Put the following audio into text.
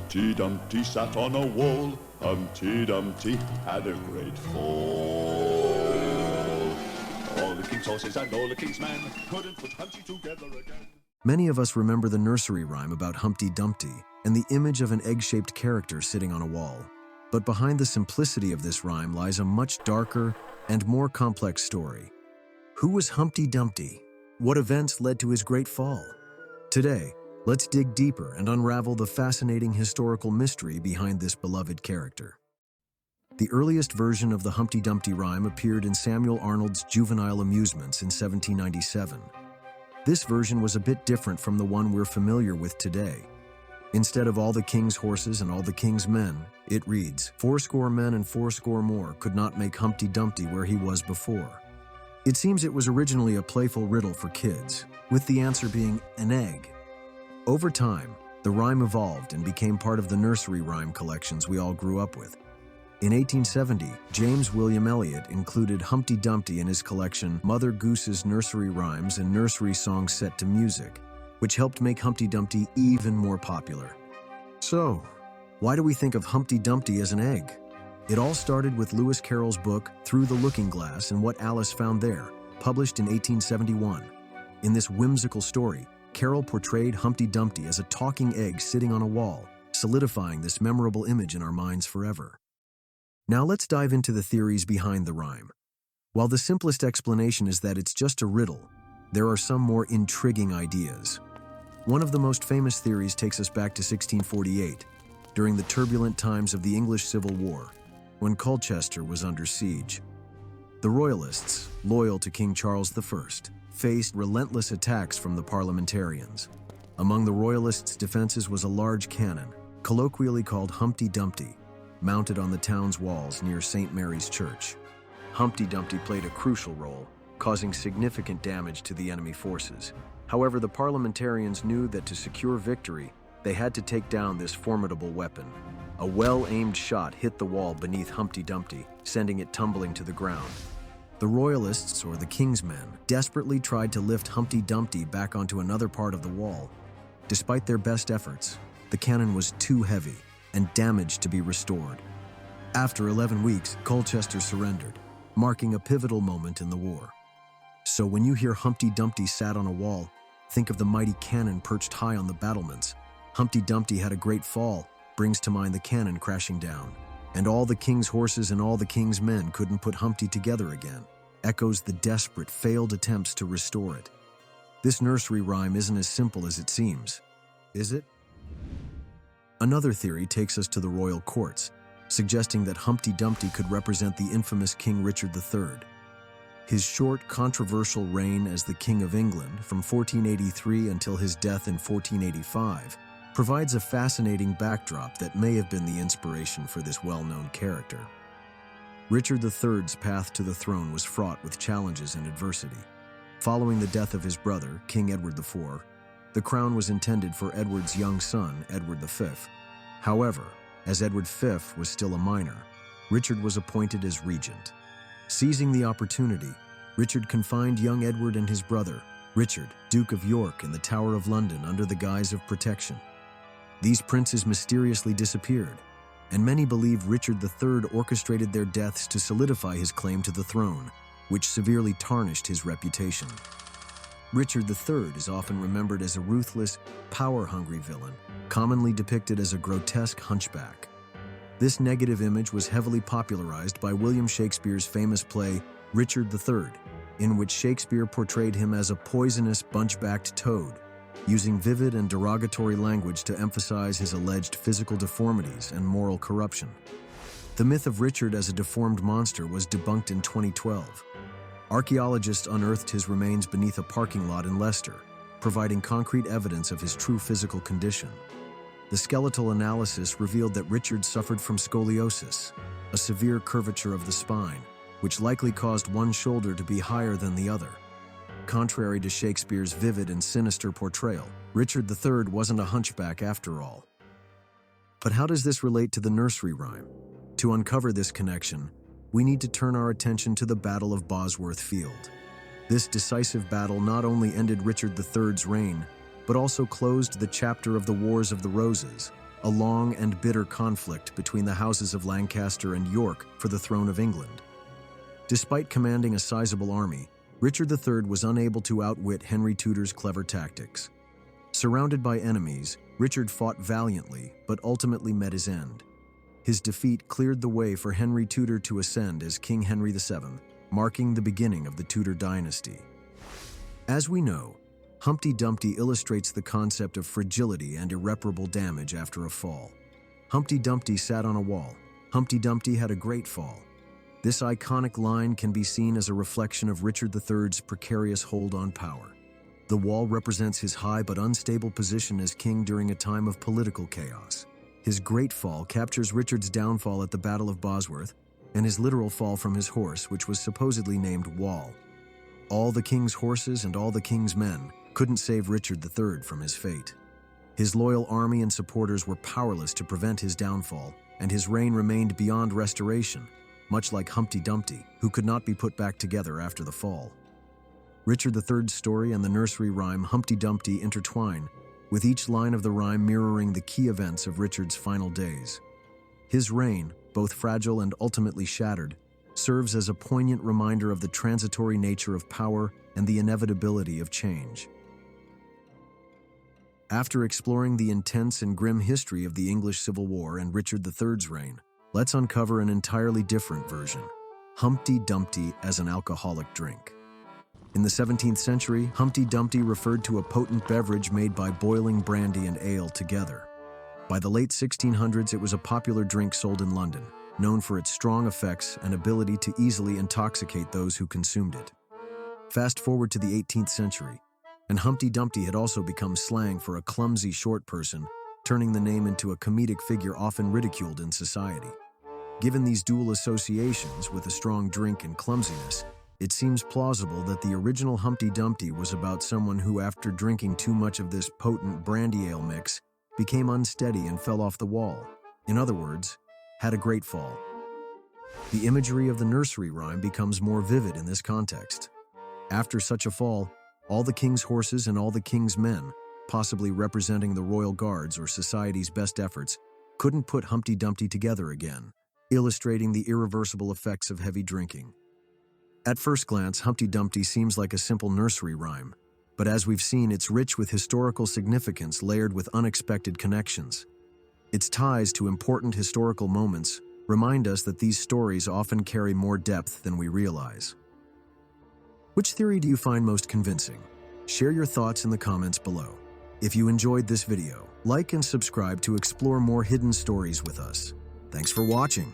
Humpty Dumpty sat on a wall. Humpty Dumpty had a great fall. All the king's horses and all the king's men couldn't put Humpty together again. Many of us remember the nursery rhyme about Humpty Dumpty and the image of an egg-shaped character sitting on a wall. But behind the simplicity of this rhyme lies a much darker and more complex story. Who was Humpty Dumpty? What events led to his great fall? Today, let's dig deeper and unravel the fascinating historical mystery behind this beloved character. The earliest version of the Humpty Dumpty rhyme appeared in Samuel Arnold's Juvenile Amusements in 1797. This version was a bit different from the one we're familiar with today. Instead of all the king's horses and all the king's men, it reads, "Fourscore men and fourscore more could not make Humpty Dumpty where he was before." It seems it was originally a playful riddle for kids, with the answer being an egg. Over time, the rhyme evolved and became part of the nursery rhyme collections we all grew up with. In 1870, James William Eliot included Humpty Dumpty in his collection Mother Goose's Nursery Rhymes and Nursery Songs Set to Music, which helped make Humpty Dumpty even more popular. So, why do we think of Humpty Dumpty as an egg? It all started with Lewis Carroll's book Through the Looking Glass and What Alice Found There, published in 1871. In this whimsical story, Carroll portrayed Humpty Dumpty as a talking egg sitting on a wall, solidifying this memorable image in our minds forever. Now let's dive into the theories behind the rhyme. While the simplest explanation is that it's just a riddle, there are some more intriguing ideas. One of the most famous theories takes us back to 1648, during the turbulent times of the English Civil War, when Colchester was under siege. The Royalists, loyal to King Charles I, faced relentless attacks from the parliamentarians. Among the Royalists' defenses was a large cannon, colloquially called Humpty Dumpty, mounted on the town's walls near St. Mary's Church. Humpty Dumpty played a crucial role, causing significant damage to the enemy forces. However, the parliamentarians knew that to secure victory, they had to take down this formidable weapon. A well-aimed shot hit the wall beneath Humpty Dumpty, sending it tumbling to the ground. The Royalists, or the King's men, desperately tried to lift Humpty Dumpty back onto another part of the wall. Despite their best efforts, the cannon was too heavy and damaged to be restored. After 11 weeks, Colchester surrendered, marking a pivotal moment in the war. So when you hear Humpty Dumpty sat on a wall, think of the mighty cannon perched high on the battlements. Humpty Dumpty had a great fall brings to mind the cannon crashing down. And all the king's horses and all the king's men couldn't put Humpty together again, echoes the desperate, failed attempts to restore it. This nursery rhyme isn't as simple as it seems, is it? Another theory takes us to the royal courts, suggesting that Humpty Dumpty could represent the infamous King Richard III. His short, controversial reign as the King of England from 1483 until his death in 1485 provides a fascinating backdrop that may have been the inspiration for this well-known character. Richard III's path to the throne was fraught with challenges and adversity. Following the death of his brother, King Edward IV, the crown was intended for Edward's young son, Edward V. However, as Edward V was still a minor, Richard was appointed as regent. Seizing the opportunity, Richard confined young Edward and his brother, Richard, Duke of York, in the Tower of London under the guise of protection. These princes mysteriously disappeared, and many believe Richard III orchestrated their deaths to solidify his claim to the throne, which severely tarnished his reputation. Richard III is often remembered as a ruthless, power-hungry villain, commonly depicted as a grotesque hunchback. This negative image was heavily popularized by William Shakespeare's famous play Richard III, in which Shakespeare portrayed him as a poisonous, bunch-backed toad, using vivid and derogatory language to emphasize his alleged physical deformities and moral corruption. The myth of Richard as a deformed monster was debunked in 2012. Archaeologists unearthed his remains beneath a parking lot in Leicester, providing concrete evidence of his true physical condition. The skeletal analysis revealed that Richard suffered from scoliosis, a severe curvature of the spine, which likely caused one shoulder to be higher than the other. Contrary to Shakespeare's vivid and sinister portrayal, Richard III wasn't a hunchback after all. But how does this relate to the nursery rhyme? To uncover this connection, we need to turn our attention to the Battle of Bosworth Field. This decisive battle not only ended Richard III's reign, but also closed the chapter of the Wars of the Roses, a long and bitter conflict between the houses of Lancaster and York for the throne of England. Despite commanding a sizable army, Richard III was unable to outwit Henry Tudor's clever tactics. Surrounded by enemies, Richard fought valiantly, but ultimately met his end. His defeat cleared the way for Henry Tudor to ascend as King Henry VII, marking the beginning of the Tudor dynasty. As we know, Humpty Dumpty illustrates the concept of fragility and irreparable damage after a fall. Humpty Dumpty sat on a wall. Humpty Dumpty had a great fall. This iconic line can be seen as a reflection of Richard III's precarious hold on power. The wall represents his high but unstable position as king during a time of political chaos. His great fall captures Richard's downfall at the Battle of Bosworth and his literal fall from his horse, which was supposedly named Wall. All the king's horses and all the king's men couldn't save Richard III from his fate. His loyal army and supporters were powerless to prevent his downfall, and his reign remained beyond restoration, much like Humpty Dumpty, who could not be put back together after the fall. Richard III's story and the nursery rhyme Humpty Dumpty intertwine, with each line of the rhyme mirroring the key events of Richard's final days. His reign, both fragile and ultimately shattered, serves as a poignant reminder of the transitory nature of power and the inevitability of change. After exploring the intense and grim history of the English Civil War and Richard III's reign, let's uncover an entirely different version: Humpty Dumpty as an alcoholic drink. In the 17th century, Humpty Dumpty referred to a potent beverage made by boiling brandy and ale together. By the late 1600s, it was a popular drink sold in London, known for its strong effects and ability to easily intoxicate those who consumed it. Fast forward to the 18th century, and Humpty Dumpty had also become slang for a clumsy short person, turning the name into a comedic figure often ridiculed in society. Given these dual associations with a strong drink and clumsiness, it seems plausible that the original Humpty Dumpty was about someone who, after drinking too much of this potent brandy ale mix, became unsteady and fell off the wall. In other words, had a great fall. The imagery of the nursery rhyme becomes more vivid in this context. After such a fall, all the king's horses and all the king's men, possibly representing the royal guards or society's best efforts, couldn't put Humpty Dumpty together again, illustrating the irreversible effects of heavy drinking. At first glance, Humpty Dumpty seems like a simple nursery rhyme, but as we've seen, it's rich with historical significance layered with unexpected connections. Its ties to important historical moments remind us that these stories often carry more depth than we realize. Which theory do you find most convincing? Share your thoughts in the comments below. If you enjoyed this video, like and subscribe to explore more hidden stories with us. Thanks for watching.